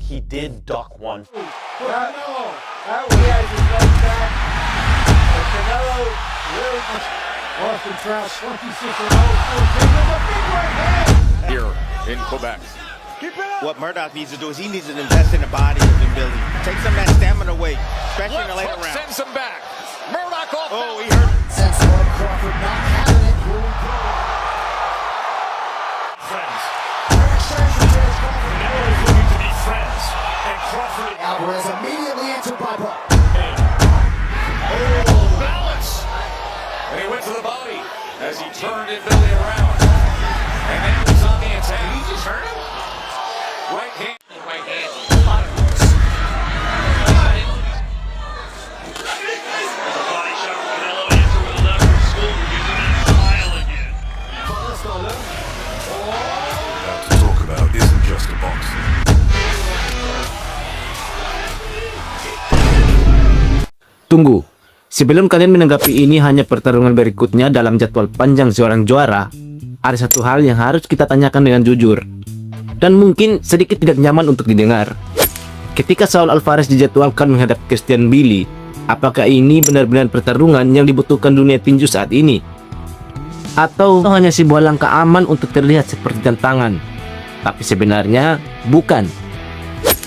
he did duck one. That he has his legs back. But Canelo really Austin Trout 26-0, 14 with a big right hand. Here in Quebec. What Murdoch needs to do is he needs to invest in the body of the Billy. Take some of that stamina away, especially in the later round. Sends him back. Murdoch off. Oh, he hurt. Since Crawford not having it, Friends. Canelo is looking to be friends. And Crawford. Alvarez immediately answered by Buck. Balance. And he went to the body as he turned it Billy around. And then he was on the attack. He just hurt him. Right hand. Right hand. There's a body shot from Canelo. Answer with a left from school. Using that smile again. What to talk about isn't just a boxing. Tunggu, sebelum kalian menanggapi ini hanya pertarungan berikutnya dalam jadwal panjang seorang juara, ada satu hal yang harus kita tanyakan dengan jujur, dan mungkin sedikit tidak nyaman untuk didengar. Ketika Saul Alvarez dijadwalkan menghadap Christian Billy, apakah ini benar-benar pertarungan yang dibutuhkan dunia tinju saat ini? Atau hanya sebuah langkah aman untuk terlihat seperti tantangan? Tapi sebenarnya bukan.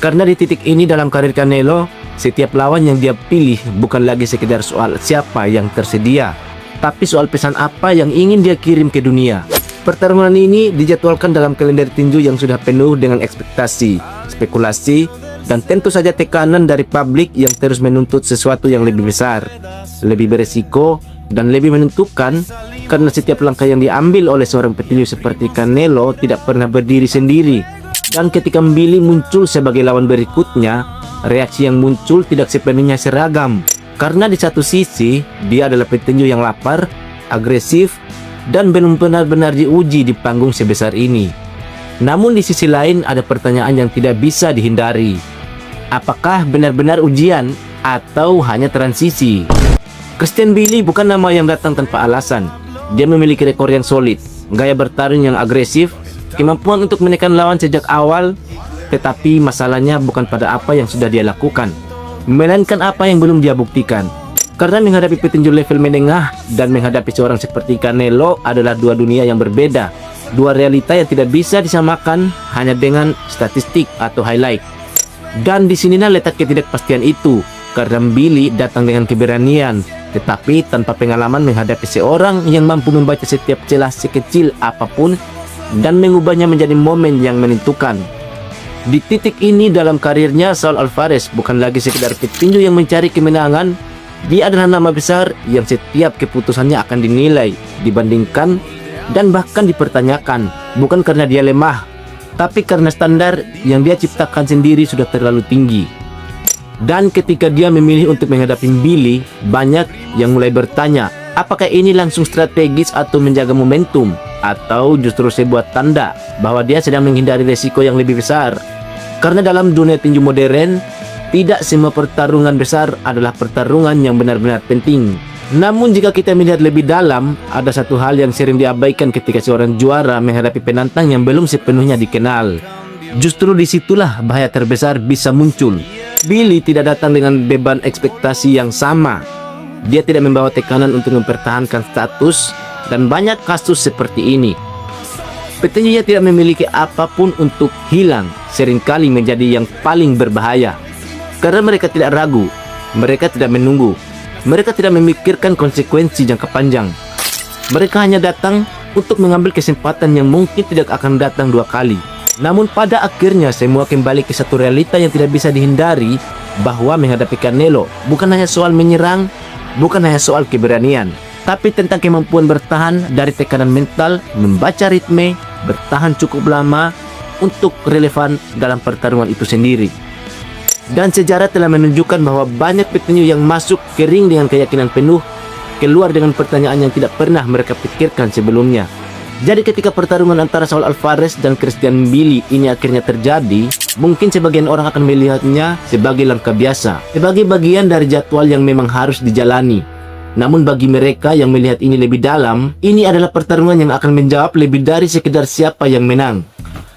Karena di titik ini dalam karir Canelo, setiap lawan yang dia pilih bukan lagi sekedar soal siapa yang tersedia, tapi soal pesan apa yang ingin dia kirim ke dunia. Pertarungan ini dijadwalkan dalam kalender tinju yang sudah penuh dengan ekspektasi, spekulasi, dan tentu saja tekanan dari publik yang terus menuntut sesuatu yang lebih besar, lebih beresiko, dan lebih menentukan, karena setiap langkah yang diambil oleh seorang petinju seperti Canelo tidak pernah berdiri sendiri. Dan ketika Billy muncul sebagai lawan berikutnya, reaksi yang muncul tidak sepenuhnya seragam. Karena di satu sisi, dia adalah petinju yang lapar, agresif, dan belum benar-benar diuji di panggung sebesar ini. Namun di sisi lain ada pertanyaan yang tidak bisa dihindari. Apakah benar-benar ujian atau hanya transisi? Christian Billy bukan nama yang datang tanpa alasan. Dia memiliki rekor yang solid, gaya bertarung yang agresif, kemampuan untuk menekan lawan sejak awal, tetapi masalahnya bukan pada apa yang sudah dia lakukan, melainkan apa yang belum dia buktikan. Karena menghadapi petinju level menengah dan menghadapi seorang seperti Canelo adalah dua dunia yang berbeda, dua realita yang tidak bisa disamakan hanya dengan statistik atau highlight. Dan disinilah letak ketidakpastian itu, karena Billy datang dengan keberanian, tetapi tanpa pengalaman menghadapi seorang yang mampu membaca setiap celah sekecil apapun dan mengubahnya menjadi momen yang menentukan. Di titik ini dalam karirnya, Saul Alvarez bukan lagi sekedar petinju yang mencari kemenangan. Dia adalah nama besar yang setiap keputusannya akan dinilai, dibandingkan, dan bahkan dipertanyakan. Bukan karena dia lemah, tapi karena standar yang dia ciptakan sendiri sudah terlalu tinggi. Dan ketika dia memilih untuk menghadapi Billy, banyak yang mulai bertanya, apakah ini langsung strategis atau menjaga momentum, atau justru sebuah tanda bahwa dia sedang menghindari resiko yang lebih besar. Karena dalam dunia tinju modern, tidak semua pertarungan besar adalah pertarungan yang benar-benar penting. Namun jika kita melihat lebih dalam, ada satu hal yang sering diabaikan ketika seorang juara menghadapi penantang yang belum sepenuhnya dikenal. Justru disitulah bahaya terbesar bisa muncul. Billy tidak datang dengan beban ekspektasi yang sama. Dia tidak membawa tekanan untuk mempertahankan status, dan banyak kasus seperti ini. Petinjunya tidak memiliki apapun untuk hilang, seringkali menjadi yang paling berbahaya. Karena mereka tidak ragu, mereka tidak menunggu, mereka tidak memikirkan konsekuensi jangka panjang. Mereka hanya datang untuk mengambil kesempatan yang mungkin tidak akan datang dua kali. Namun pada akhirnya semua kembali ke satu realita yang tidak bisa dihindari, bahwa menghadapi Canelo bukan hanya soal menyerang, bukan hanya soal keberanian, tapi tentang kemampuan bertahan dari tekanan mental, membaca ritme, bertahan cukup lama untuk relevan dalam pertarungan itu sendiri. Dan sejarah telah menunjukkan bahwa banyak petinju yang masuk ke ring dengan keyakinan penuh, keluar dengan pertanyaan yang tidak pernah mereka pikirkan sebelumnya. Jadi ketika pertarungan antara Saul Alvarez dan Christian Billy ini akhirnya terjadi, mungkin sebagian orang akan melihatnya sebagai langkah biasa, sebagai bagian dari jadwal yang memang harus dijalani. Namun bagi mereka yang melihat ini lebih dalam, ini adalah pertarungan yang akan menjawab lebih dari sekedar siapa yang menang.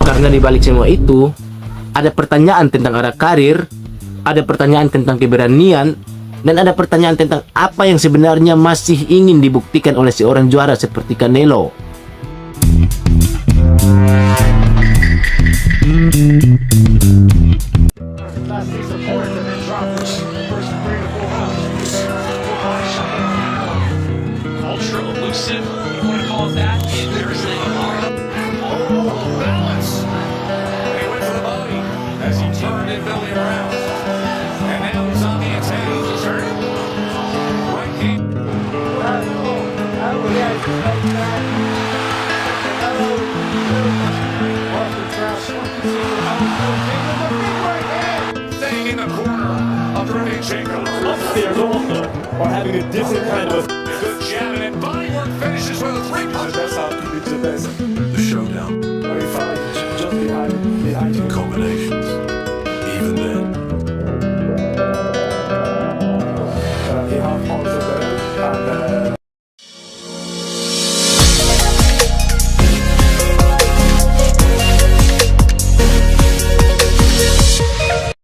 Karena di balik semua itu, Ada pertanyaan tentang arah karir, ada pertanyaan tentang keberanian, dan ada pertanyaan tentang apa yang sebenarnya masih ingin dibuktikan oleh seorang juara seperti Canelo. Last piece of points and then drop this first 3 to 4 rounds. Ultra elusive, you want to call it that? There is a Balance. And he went for the body as he turned in Billy around. And now he's on the attack. He's hurt. Right hand. I react like that. Canelo off the trap, 26 rounds, 14 with a big right hand. Staying in the corner of Derevyanchenko. Upstairs also are having a different kind of Good jab and then body work finishes with a 3-punch. that's how it's the best. The showdown, Very fine, just behind you. combinations. Even then, He half points are better and